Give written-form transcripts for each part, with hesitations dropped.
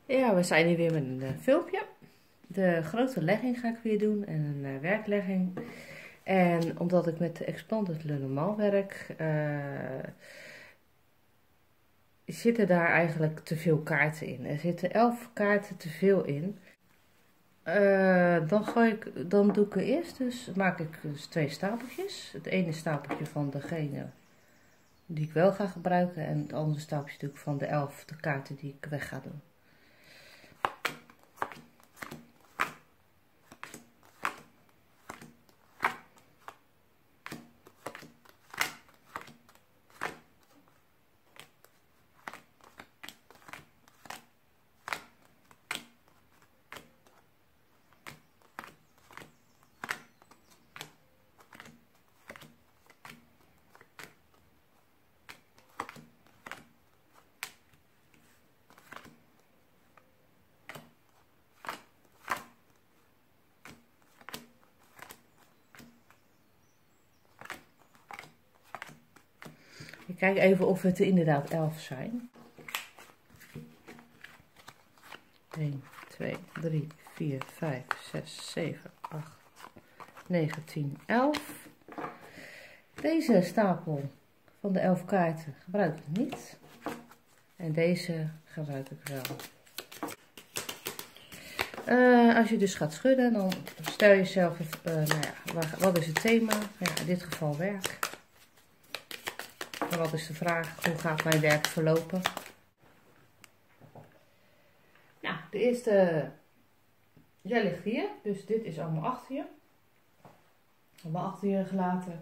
Ja, we zijn hier weer met een filmpje. De grote legging ga ik weer doen en een werklegging. En omdat ik met de Expanded Le Normand werk, zitten daar eigenlijk te veel kaarten in. Er zitten 11 kaarten te veel in. Dan doe ik er eerst, dus maak ik dus 2 stapeltjes. Het ene stapeltje van degene die ik wel ga gebruiken en het andere stapeltje doe ik van de 11 kaarten die ik weg ga doen. Ik kijk even of het er inderdaad 11 zijn. 1, 2, 3, 4, 5, 6, 7, 8, 9, 10, 11. Deze stapel van de 11 kaarten gebruik ik niet. En deze gebruik ik wel. Als je dus gaat schudden, dan stel jezelf, wat is het thema? Ja, in dit geval werk. En wat is de vraag? Hoe gaat mijn werk verlopen? Nou, de eerste, jij ligt hier, dus dit is allemaal achter je. Allemaal achter je gelaten.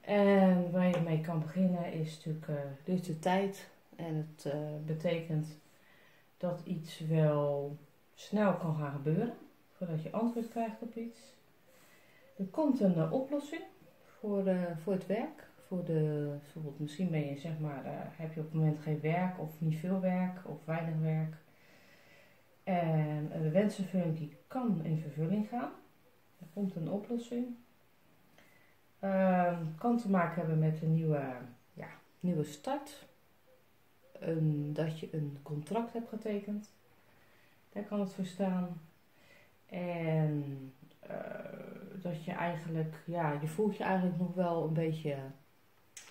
En waar je mee kan beginnen is natuurlijk, dit is de tijd. En het betekent dat iets wel snel kan gaan gebeuren, voordat je antwoord krijgt op iets. Er komt een oplossing voor het werk. Bijvoorbeeld misschien ben je, heb je op het moment geen werk of niet veel werk of weinig werk. En de wensenvervulling die kan in vervulling gaan. Er komt een oplossing. Kan te maken hebben met een nieuwe start. Dat je een contract hebt getekend. Daar kan het voor staan. En dat je eigenlijk, je voelt je eigenlijk nog wel een beetje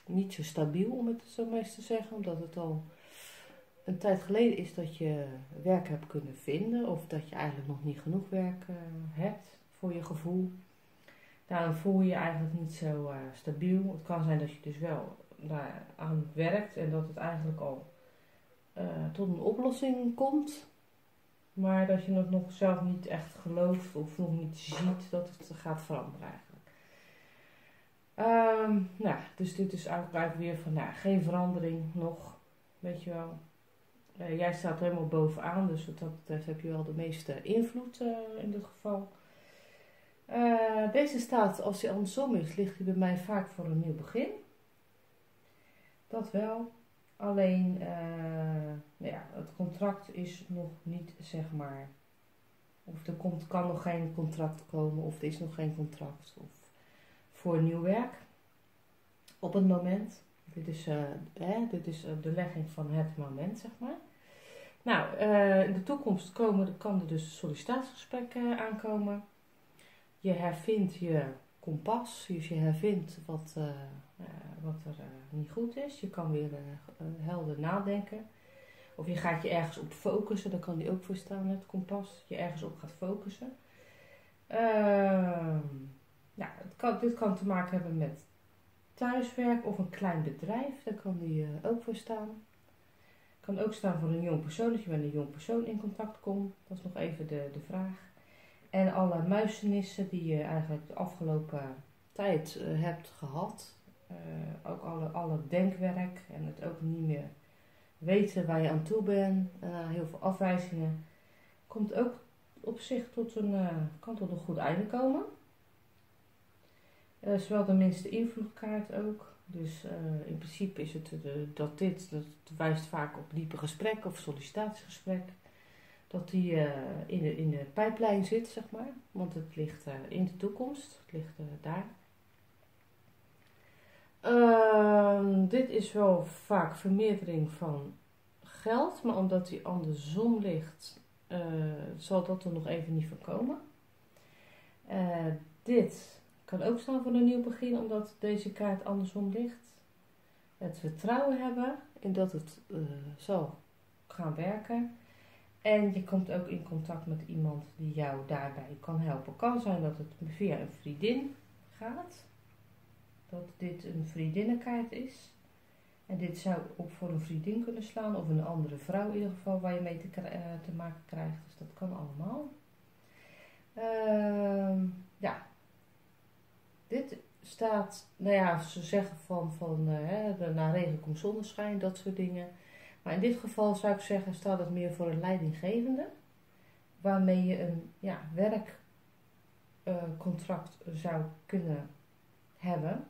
niet zo stabiel, om het zo maar eens te zeggen. Omdat het al een tijd geleden is dat je werk hebt kunnen vinden. Of dat je eigenlijk nog niet genoeg werk hebt voor je gevoel. Daarom voel je je eigenlijk niet zo stabiel. Het kan zijn dat je dus wel aan werkt en dat het eigenlijk al tot een oplossing komt. Maar dat je het nog zelf niet echt gelooft of nog niet ziet dat het gaat veranderen eigenlijk. Dus dit is eigenlijk weer van geen verandering nog, weet je wel. Jij staat helemaal bovenaan, dus wat dat betreft heb je wel de meeste invloed in dit geval. Deze staat, als hij andersom is, ligt hij bij mij vaak voor een nieuw begin. Dat wel. Alleen, het contract is nog niet, of kan nog geen contract komen, of er is nog geen contract voor nieuw werk. Op het moment. Dit is de legging van het moment, zeg maar. Nou, in de toekomst kan er dus sollicitatiegesprekken aankomen. Je hervindt je kompas, dus je hervindt wat er niet goed is. Je kan weer helder nadenken. Of je gaat je ergens op focussen, daar kan die ook voor staan, het kompas. Je ergens op gaat focussen. Dit kan te maken hebben met thuiswerk of een klein bedrijf, daar kan die ook voor staan. Kan ook staan voor een jong persoon, dat je met een jong persoon in contact komt. Dat is nog even de vraag. En alle muizenissen die je eigenlijk de afgelopen tijd hebt gehad. Ook alle denkwerk en het ook niet meer weten waar je aan toe bent. Heel veel afwijzingen. Komt ook op zich kan tot een goed einde komen. Is wel de minste invloedkaart ook. Dus in principe is het dat wijst vaak op diepe gesprekken of sollicitatiegesprek. Dat die in de pijplijn zit, zeg maar. Want het ligt in de toekomst. Het ligt daar. Dit is wel vaak vermeerdering van geld, maar omdat hij andersom ligt, zal dat er nog even niet voorkomen. Dit kan ook staan voor een nieuw begin, omdat deze kaart andersom ligt. Het vertrouwen hebben in dat het zal gaan werken. En je komt ook in contact met iemand die jou daarbij kan helpen. Kan zijn dat het via een vriendin gaat. Dat dit een vriendinnenkaart is. En dit zou ook voor een vriendin kunnen slaan. Of een andere vrouw in ieder geval waar je mee te maken krijgt. Dus dat kan allemaal. Ja. Dit staat, nou ja, ze zeggen na regen komt zonneschijn, dat soort dingen. Maar in dit geval zou ik zeggen, staat het meer voor een leidinggevende. Waarmee je een werkcontract zou kunnen hebben.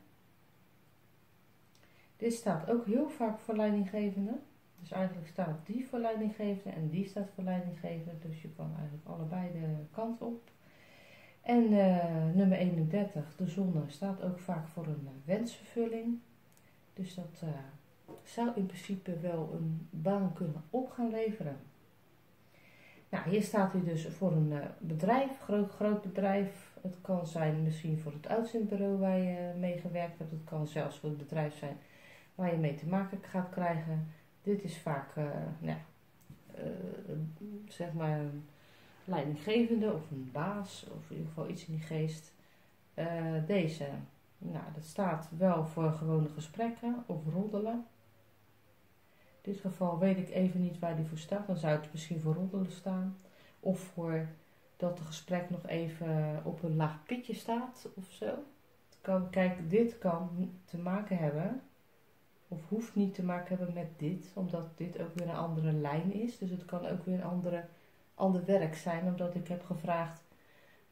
Dit staat ook heel vaak voor leidinggevende. Dus eigenlijk staat die voor leidinggevende en die staat voor leidinggevende. Dus je kan eigenlijk allebei de kant op. En nummer 31, de zon, staat ook vaak voor een wensvervulling. Dus dat zou in principe wel een baan kunnen op gaan leveren. Nou, hier staat hij dus voor een bedrijf, groot bedrijf. Het kan zijn misschien voor het uitzendbureau waar je mee gewerkt hebt. Het kan zelfs voor het bedrijf zijn waar je mee te maken gaat krijgen. Dit is vaak, zeg maar een leidinggevende of een baas of in ieder geval iets in die geest. Deze, nou, dat staat wel voor gewone gesprekken of roddelen. In dit geval weet ik even niet waar die voor staat. Dan zou het misschien voor roddelen staan. Of voor dat het gesprek nog even op een laag pitje staat of zo. Kijk, dit kan te maken hebben, of hoeft niet te maken hebben met dit, omdat dit ook weer een andere lijn is. Dus het kan ook weer een ander werk zijn, omdat ik heb gevraagd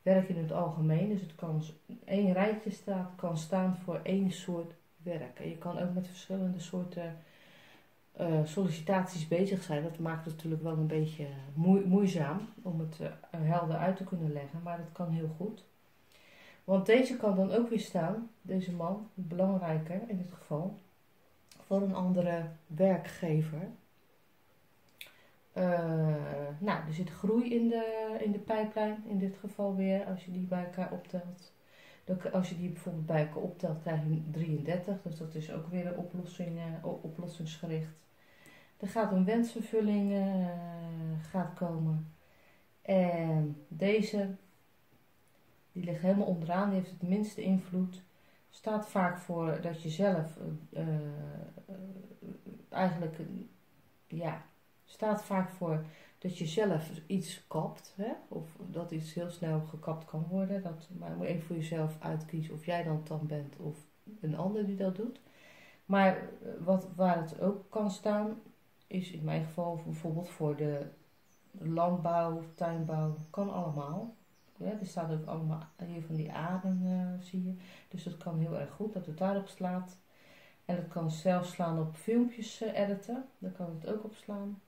werk in het algemeen. Dus het kan één rijtje kan staan voor één soort werk. En je kan ook met verschillende soorten sollicitaties bezig zijn. Dat maakt het natuurlijk wel een beetje moeizaam om het helder uit te kunnen leggen, maar dat kan heel goed. Want deze kan dan ook weer staan, deze man, belangrijker in dit geval, voor een andere werkgever. Nou, er zit groei in de pijplijn, in dit geval weer, als je die bij elkaar optelt. Als je die bijvoorbeeld bij elkaar optelt, krijg je 33, dus dat is ook weer een oplossingsgericht. Er gaat een wensvervulling gaat komen. En deze, die ligt helemaal onderaan, die heeft het minste invloed. Staat vaak voor dat je zelf staat vaak voor dat je zelf iets kapt, hè? Of dat iets heel snel gekapt kan worden. Maar je moet even voor jezelf uitkiezen of jij dan bent of een ander die dat doet. Maar waar het ook kan staan, is in mijn geval bijvoorbeeld voor de landbouw, tuinbouw, kan allemaal. Ja, er staat ook allemaal hier van die aarden, zie je. Dus dat kan heel erg goed dat het daarop slaat. En het kan zelfs slaan op filmpjes editen. Daar kan het ook op slaan.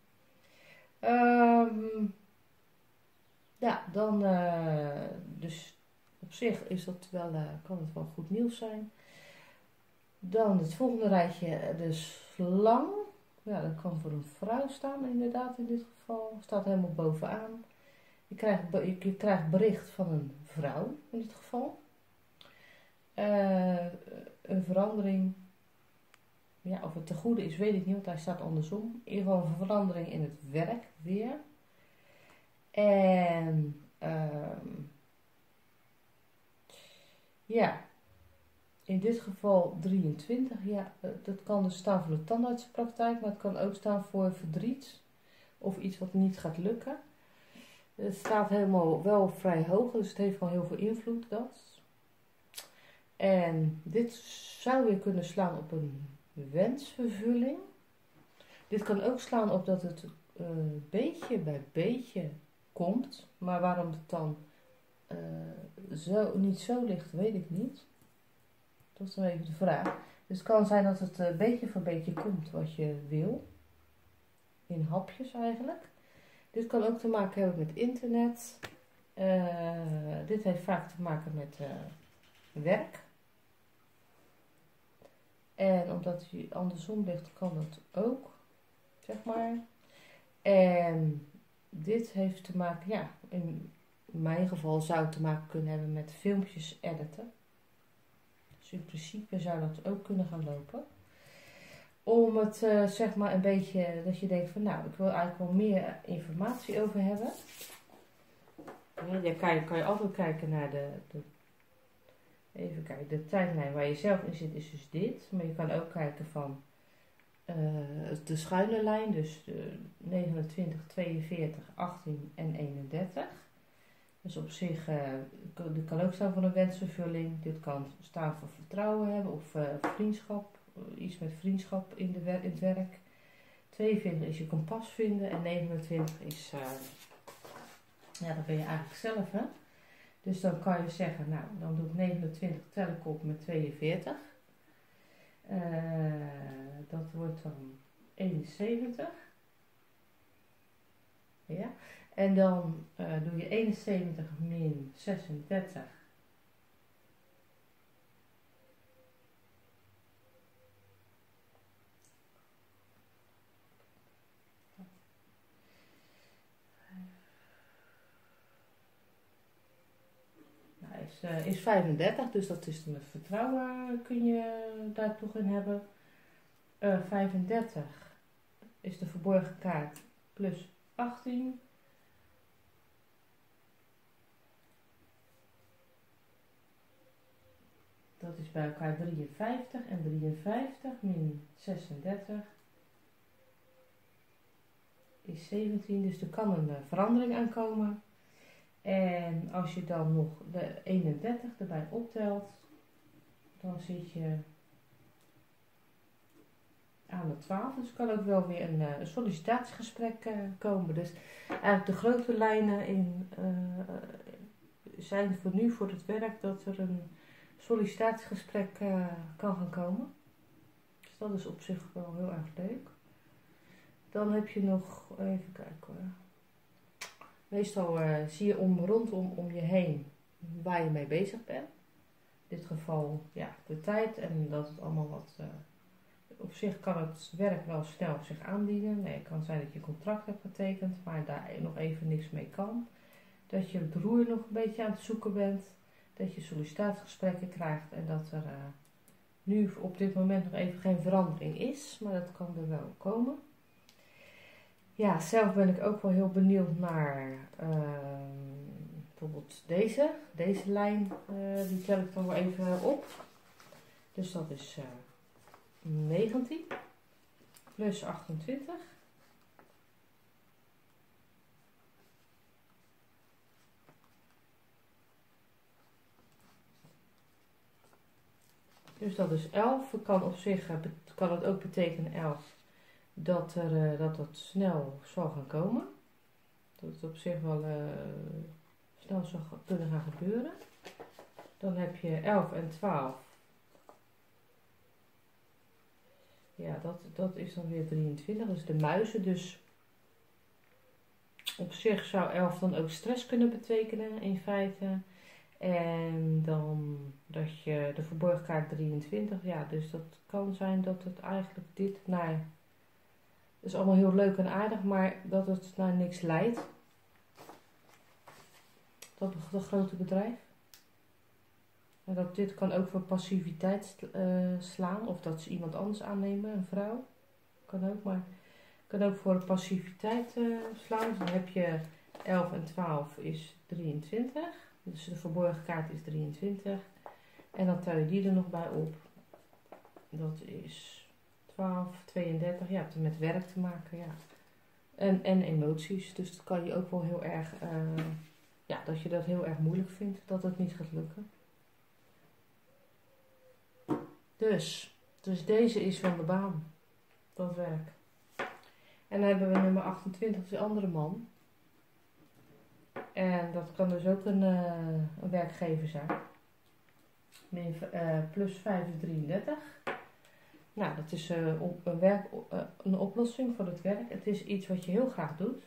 Dus op zich is dat kan het wel goed nieuws zijn. Dan het volgende rijtje, de slang. Ja, dat kan voor een vrouw staan, inderdaad, in dit geval. Staat helemaal bovenaan. Je krijgt bericht van een vrouw, in dit geval. Een verandering. Ja, of het te goede is, weet ik niet, want hij staat andersom. In ieder geval een verandering in het werk weer. En in dit geval 23. Ja, dat kan dus staan voor de tandartspraktijk, maar het kan ook staan voor verdriet. Of iets wat niet gaat lukken. Het staat helemaal wel vrij hoog, dus het heeft wel heel veel invloed, dat. En dit zou weer kunnen slaan op een wensvervulling. Dit kan ook slaan op dat het beetje bij beetje komt. Maar waarom het dan niet zo ligt, weet ik niet. Dat is dan even de vraag. Dus het kan zijn dat het beetje voor beetje komt wat je wil. In hapjes eigenlijk. Dit kan ook te maken hebben met internet. Dit heeft vaak te maken met werk. En omdat hij andersom ligt, kan dat ook, zeg maar. En dit heeft te maken, ja, in mijn geval zou het te maken kunnen hebben met filmpjes editen. Dus in principe zou dat ook kunnen gaan lopen. Om het zeg maar een beetje, dat je denkt van nou, ik wil eigenlijk wel meer informatie over hebben. Ja, daar kan je altijd kijken naar even kijken, de tijdlijn waar je zelf in zit is dus dit. Maar je kan ook kijken van de schuine lijn, dus de 29, 42, 18 en 31. Dus op zich, dit kan ook staan voor een wensvervulling. Dit kan staan voor vertrouwen hebben of vriendschap. Iets met vriendschap in het werk. 42 is je kompas vinden. En 29 is, ja, dat ben je eigenlijk zelf, hè. Dus dan kan je zeggen, nou, dan doe ik 29, tel ik op met 42. Dat wordt dan 71. Ja. En dan doe je 71 min 36. Nou, is 35, dus dat is dan het vertrouwen kun je daar toch in hebben. 35 is de verborgen kaart plus 18. Dat is bij elkaar 53 en 53 min 36 is 17, dus er kan een verandering aankomen. En als je dan nog de 31 erbij optelt, dan zit je aan de 12. Dus kan ook wel weer een sollicitatiegesprek komen. Dus eigenlijk de grote lijnen zijn voor nu voor het werk dat er een sollicitatiegesprek kan gaan komen. Dus dat is op zich wel heel erg leuk. Dan heb je nog, even kijken hoor. Meestal zie je rondom om je heen waar je mee bezig bent. In dit geval ja, de tijd en dat het allemaal wat... op zich kan het werk wel snel zich aandienen. Nee, het kan zijn dat je een contract hebt getekend, maar daar nog even niks mee kan. Dat je het roer nog een beetje aan het zoeken bent. Dat je sollicitatiegesprekken krijgt en dat er nu op dit moment nog even geen verandering is. Maar dat kan er wel komen. Ja, zelf ben ik ook wel heel benieuwd naar bijvoorbeeld deze lijn. Die tel ik dan wel even op. Dus dat is 19 plus 28. Dus dat is 11. Kan op zich kan het ook betekenen 11 dat het snel zal gaan komen. Dat het op zich wel snel zal kunnen gaan gebeuren. Dan heb je 11 en 12. Ja, dat is dan weer 23. Dat is de muizen. Dus op zich zou 11 dan ook stress kunnen betekenen in feite. En dan dat je de verborgen kaart 23. Ja, dus dat kan zijn dat het eigenlijk dit naar... Het is allemaal heel leuk en aardig, maar dat het naar niks leidt. Dat grote bedrijf. En dat dit kan ook voor passiviteit slaan. Of dat ze iemand anders aannemen, een vrouw. Kan ook, maar kan ook voor passiviteit slaan. Dus dan heb je 11 en 12 is 23. Dus de verborgen kaart is 23. En dan tel je die er nog bij op. Dat is 12, 32. Ja, het heeft met werk te maken, ja. En emoties. Dus dat kan je ook wel heel erg... ja, dat je dat heel erg moeilijk vindt. Dat het niet gaat lukken. Dus deze is van de baan. Dat werk. En dan hebben we nummer 28, de andere man. En dat kan dus ook een werkgever zijn. Plus 5 is 33. Nou, dat is een oplossing voor het werk. Het is iets wat je heel graag doet.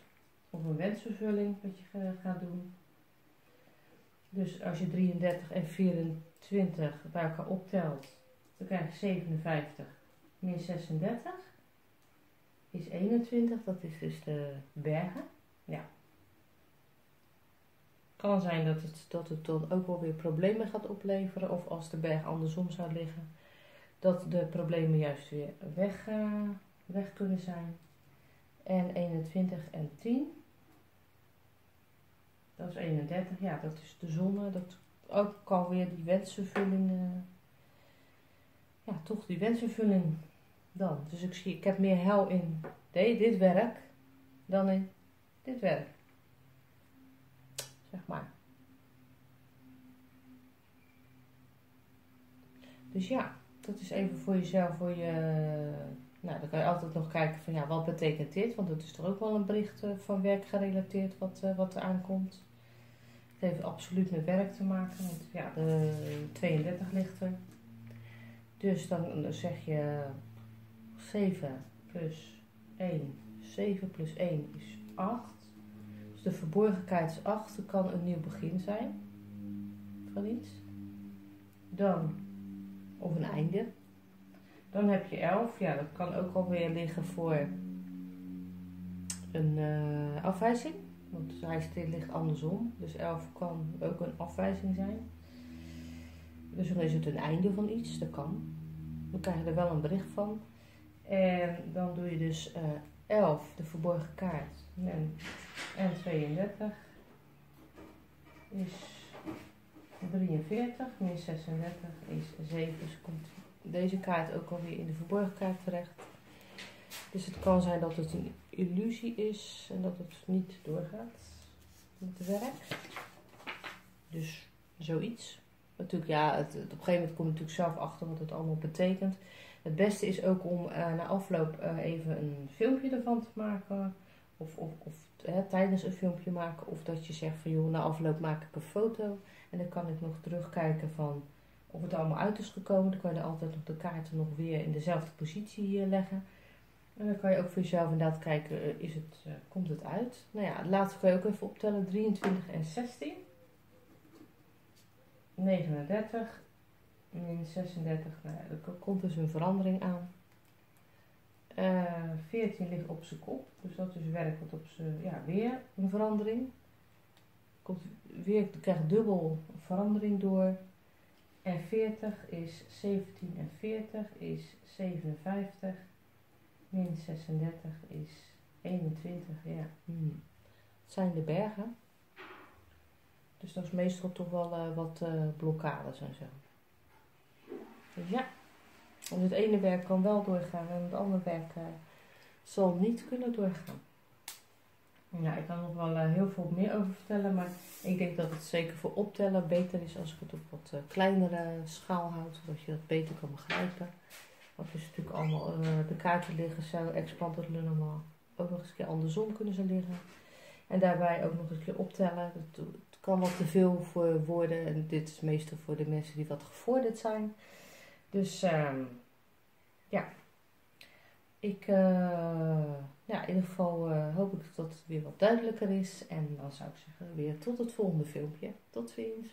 Of een wensvervulling wat je gaat doen. Dus als je 33 en 24 bij elkaar optelt, dan krijg je 57 min 36. is 21, dat is dus de bergen. Ja. Kan zijn dat het dan ook wel weer problemen gaat opleveren. Of als de berg andersom zou liggen, dat de problemen juist weer weg kunnen zijn. En 21 en 10. Dat is 31, ja, dat is de zon. Dat ook alweer die wensvervulling. Ja, toch die wensvervulling dan. Dus ik heb meer hel in dit werk dan in dit werk. Zeg maar. Dus ja, dat is even voor jezelf, nou, dan kan je altijd nog kijken van ja, wat betekent dit? Want dat is toch ook wel een bericht van werk gerelateerd wat er aankomt. Het heeft absoluut met werk te maken, want ja, de 32 ligt er. Dus dan zeg je 7 plus 1. 7 plus 1 is 8. Dus de verborgenheid is 8. Er kan een nieuw begin zijn van iets. Dan, of een einde. Dan heb je 11. Ja, dat kan ook alweer liggen voor een afwijzing. Want hij ligt andersom. Dus 11 kan ook een afwijzing zijn. Dus dan is het een einde van iets. Dat kan. Dan krijg je er wel een bericht van. En dan doe je dus 11, de verborgen kaart. En 32 is 43. Min 36 is 7. Dus komt deze kaart ook alweer in de verborgen kaart terecht. Dus het kan zijn dat het een illusie is en dat het niet doorgaat met het werk. Dus zoiets. Natuurlijk, ja, op een gegeven moment kom je natuurlijk zelf achter wat het allemaal betekent. Het beste is ook om na afloop even een filmpje ervan te maken. Of tijdens een filmpje maken. Of dat je zegt van joh, na afloop maak ik een foto. En dan kan ik nog terugkijken van of het allemaal uit is gekomen. Dan kan je altijd nog de kaarten nog weer in dezelfde positie leggen. En dan kan je ook voor jezelf inderdaad kijken, komt het uit? Nou ja, laatst kan je ook even optellen. 23 en 16. 39. Min 36. Nou ja, er komt dus een verandering aan. 14 ligt op zijn kop. Dus dat is werkelijk op zijn, ja, weer een verandering. Je krijgt dubbel verandering door. En 40 is 17 en 40 is 57. Min 36 is 21, ja. Het zijn de bergen. Dus dat is meestal toch wel wat blokkades en zo. Dus ja, want het ene werk kan wel doorgaan en het andere werk zal niet kunnen doorgaan. Ja, ik kan nog wel heel veel meer over vertellen, maar ik denk dat het zeker voor optellen beter is als ik het op wat kleinere schaal houd, zodat je dat beter kan begrijpen. Want het is natuurlijk allemaal, de kaarten liggen zo, explanten normaal. Ook nog eens een keer andersom kunnen ze liggen. En daarbij ook nog eens een keer optellen. Het kan wat te veel voor woorden. En dit is meestal voor de mensen die wat gevorderd zijn. Dus ja. In ieder geval hoop ik dat het weer wat duidelijker is. En dan zou ik zeggen weer tot het volgende filmpje. Tot ziens.